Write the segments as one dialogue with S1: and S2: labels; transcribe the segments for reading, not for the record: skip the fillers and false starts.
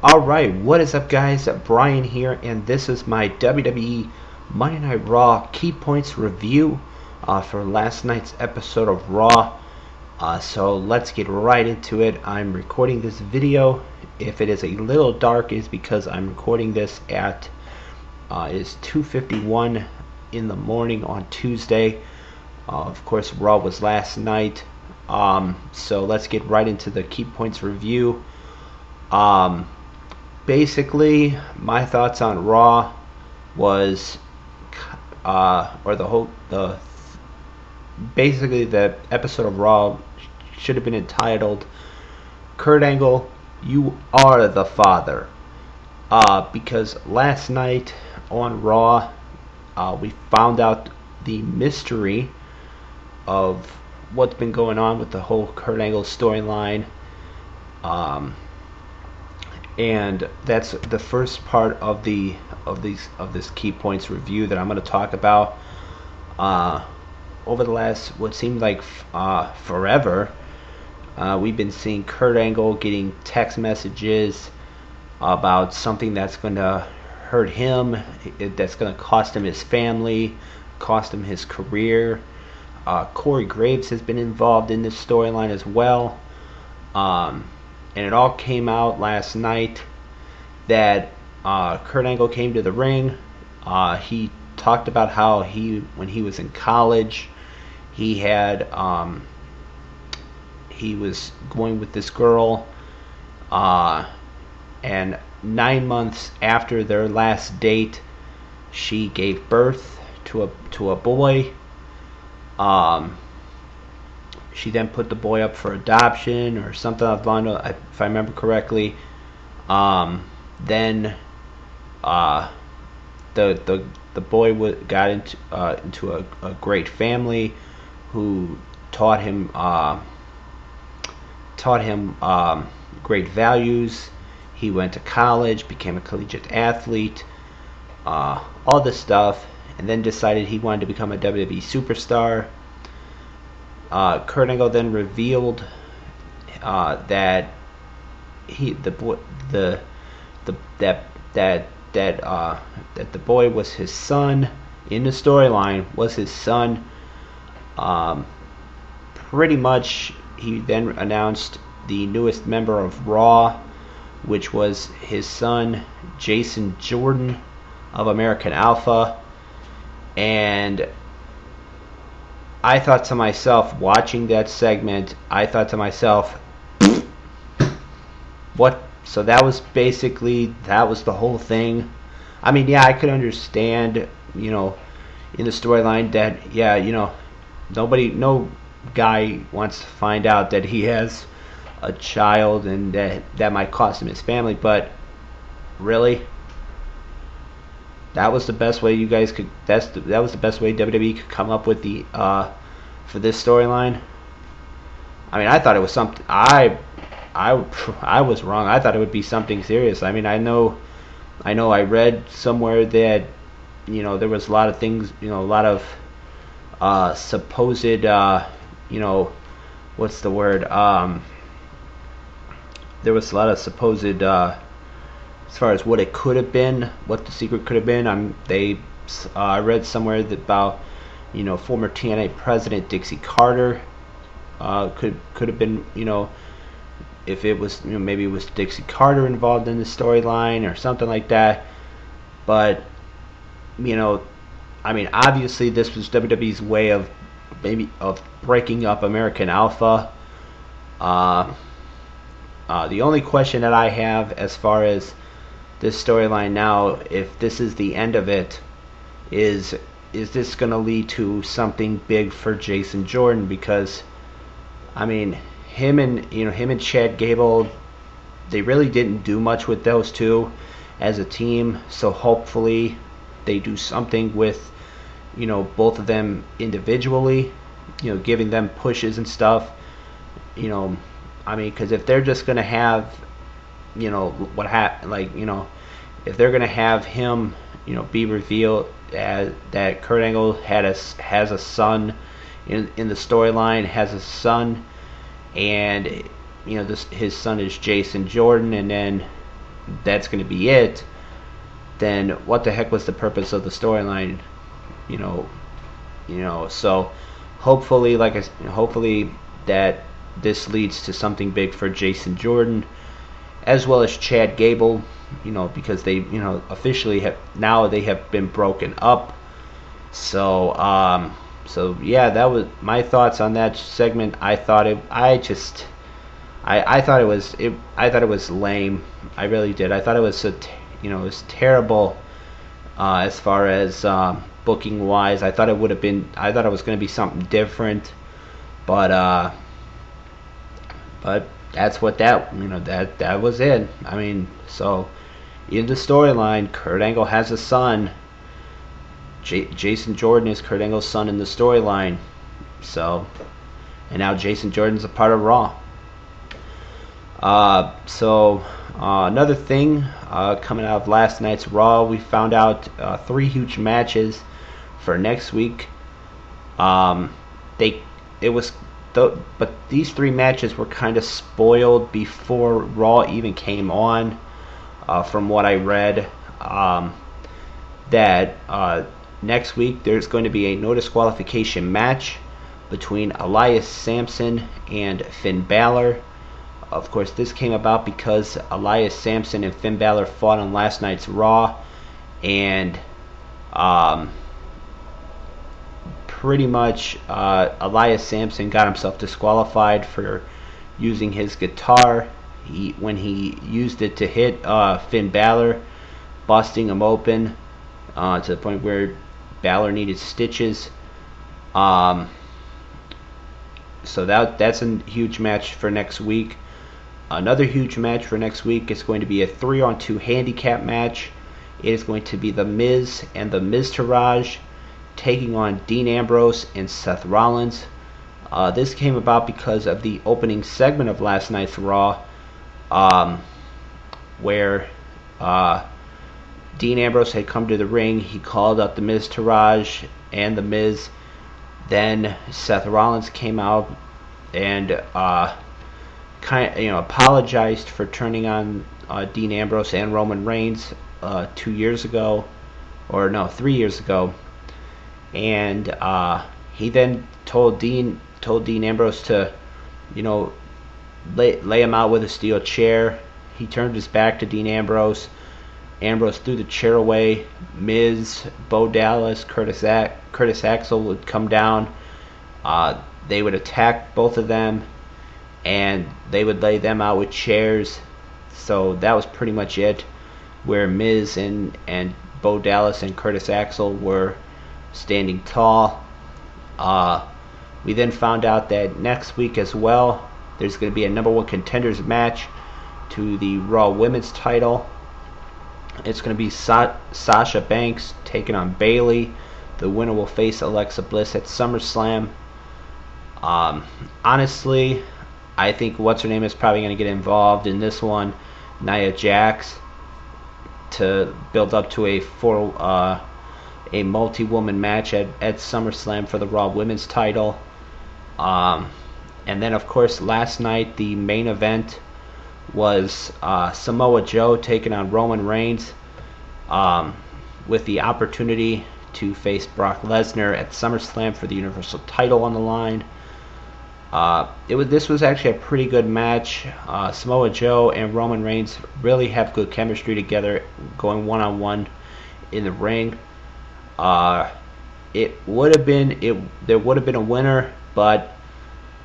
S1: Alright, what is up, guys? Brian here, and this is my WWE Monday Night Raw Key Points review for last night's episode of Raw. So let's get right into it. I'm recording this video. If it is a little dark, it's because I'm recording this at it is 2:51 in the morning on Tuesday. Of course, Raw was last night. So let's get right into the Key Points review. Basically, my thoughts on Raw was, basically the episode of Raw should have been entitled "Kurt Angle, You Are the Father," because last night on Raw, we found out the mystery of what's been going on with the whole Kurt Angle storyline. And that's the first part of this Key Points review that I'm going to talk about. Over the last what seemed like forever, we've been seeing Kurt Angle getting text messages about something that's going to hurt him, that's going to cost him his family, cost him his career. Corey Graves has been involved in this storyline as well. And it all came out last night that Kurt Angle came to the ring. He talked about how when he was in college, he was going with this girl, and 9 months after their last date, she gave birth to a boy. She then put the boy up for adoption or something along those lines, if I remember correctly. Then the boy got into a great family who taught him great values. He went to college, became a collegiate athlete, all this stuff, and then decided he wanted to become a WWE superstar. Kurt Angle then revealed that the boy was his son. In the storyline, was his son. Pretty much, he then announced the newest member of Raw, which was his son, Jason Jordan of American Alpha. And I thought to myself, watching that segment, what? So that was the whole thing. I mean, yeah, I could understand, in the storyline that, no guy wants to find out that he has a child and that might cost him his family, but really? That was the best way you guys could. That was the best way WWE could come up with for this storyline. I mean, I thought it was something. I was wrong. I thought it would be something serious. I mean, I know. I read somewhere that there was a lot of things. A lot of supposed. What's the word? There was a lot of supposed. As far as what it could have been, what the secret could have been, I read somewhere that about former TNA president Dixie Carter could have been, if it was, maybe it was Dixie Carter involved in the storyline or something like that. But I mean, obviously this was WWE's way of breaking up American Alpha. The only question that I have as far as this storyline now, if this is the end of it, is this going to lead to something big for Jason Jordan? Because I mean, him and Chad Gable, they really didn't do much with those two as a team. So hopefully they do something with both of them individually, giving them pushes and stuff. I mean, because if they're just gonna have if they're gonna have him be revealed as that Kurt Angle has a son in the storyline, has a son, and his son is Jason Jordan, and then that's going to be it, then what the heck was the purpose of the storyline? You know, So hopefully, hopefully that this leads to something big for Jason Jordan, as well as Chad Gable. Because they, officially they have been broken up. So, yeah, that was my thoughts on that segment. I thought it was lame. I really did. I thought it was it was terrible as far as booking wise. I thought it was going to be something different, but that's what that was it. I mean, so in the storyline, Kurt Angle has a son. Jason Jordan is Kurt Angle's son in the storyline. So, and now Jason Jordan's a part of Raw. Another thing coming out of last night's Raw, we found out 3 huge matches for next week. But these 3 matches were kind of spoiled before Raw even came on. From what I read, that next week there's going to be a no disqualification match between Elias Samson and Finn Balor. Of course, this came about because Elias Samson and Finn Balor fought on last night's Raw, and pretty much Elias Samson got himself disqualified for using his guitar when he used it to hit Finn Balor, busting him open to the point where Balor needed stitches. So that's a huge match for next week. Another huge match for next week is going to be a 3-on-2 handicap match. It is going to be The Miz and The Miztourage taking on Dean Ambrose and Seth Rollins. This came about because of the opening segment of last night's Raw, where Dean Ambrose had come to the ring. He called up The Miztourage and The Miz. Then Seth Rollins came out and apologized for turning on Dean Ambrose and Roman Reigns 3 years ago, and he then told Dean Ambrose to, lay him out with a steel chair. He turned his back to Dean Ambrose. Ambrose threw the chair away. Miz, Bo Dallas, Curtis Axel would come down. They would attack both of them, and they would lay them out with chairs. So that was pretty much it, where Miz and Bo Dallas and Curtis Axel were standing tall. We then found out that next week as well, there's going to be a number 1 contenders match to the Raw Women's title. It's going to be Sasha Banks taking on Bayley. The winner will face Alexa Bliss at SummerSlam. Honestly, I think what's-her-name is probably going to get involved in this one, Nia Jax, to build up to a multi-woman match at SummerSlam for the Raw Women's title. And then, of course, last night the main event was Samoa Joe taking on Roman Reigns, with the opportunity to face Brock Lesnar at SummerSlam for the Universal title on the line. This was actually a pretty good match. Samoa Joe and Roman Reigns really have good chemistry together, going one-on-one in the ring. There would have been a winner, but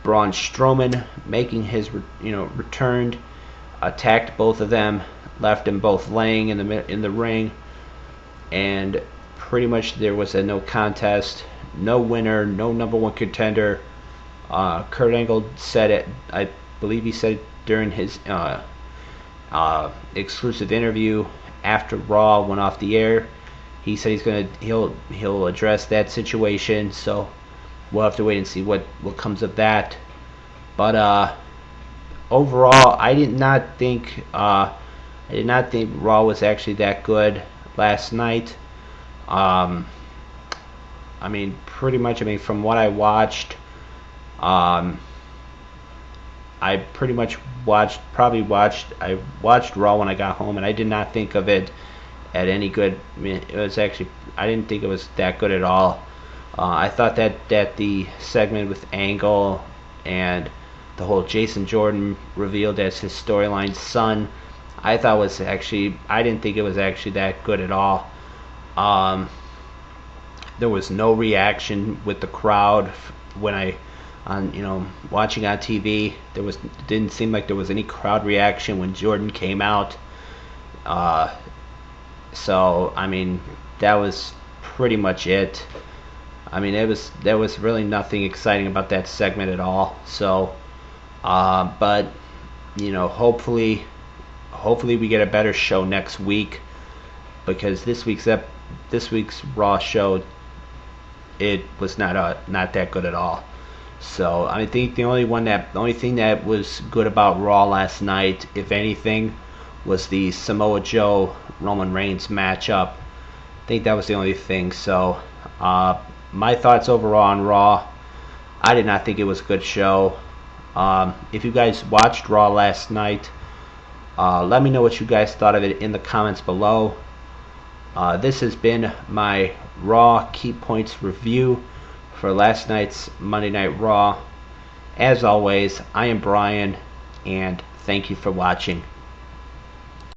S1: Braun Strowman, making his returned, attacked both of them, left them both laying in the ring, and pretty much there was a no contest, no winner, no number 1 contender. Kurt Angle said it. I believe he said it during his exclusive interview after Raw went off the air. He said he'll address that situation. So we'll have to wait and see what comes of that. But overall, I did not think Raw was actually that good last night. Pretty much. From what I watched, I pretty much I watched Raw when I got home, and I did not think of it at any good. I mean, it was actually, I didn't think it was that good at all. I thought that the segment with Angle and the whole Jason Jordan revealed as his storyline son, I thought was actually, I didn't think it was actually that good at all. Um, there was no reaction with the crowd when I, on watching on TV. Didn't seem like there was any crowd reaction when Jordan came out. Uh, so I mean, that was pretty much it. I mean, there was really nothing exciting about that segment at all. So, but hopefully we get a better show next week, because this week's Raw show, it was not that good at all. So I think the only thing that was good about Raw last night, if anything, was the Samoa Joe Roman Reigns matchup. I think that was the only thing. So my thoughts overall on Raw, I did not think it was a good show. If you guys watched Raw last night, let me know what you guys thought of it in the comments below. This has been my Raw Key Points review for last night's Monday Night Raw. As always, I am Brian, and thank you for watching.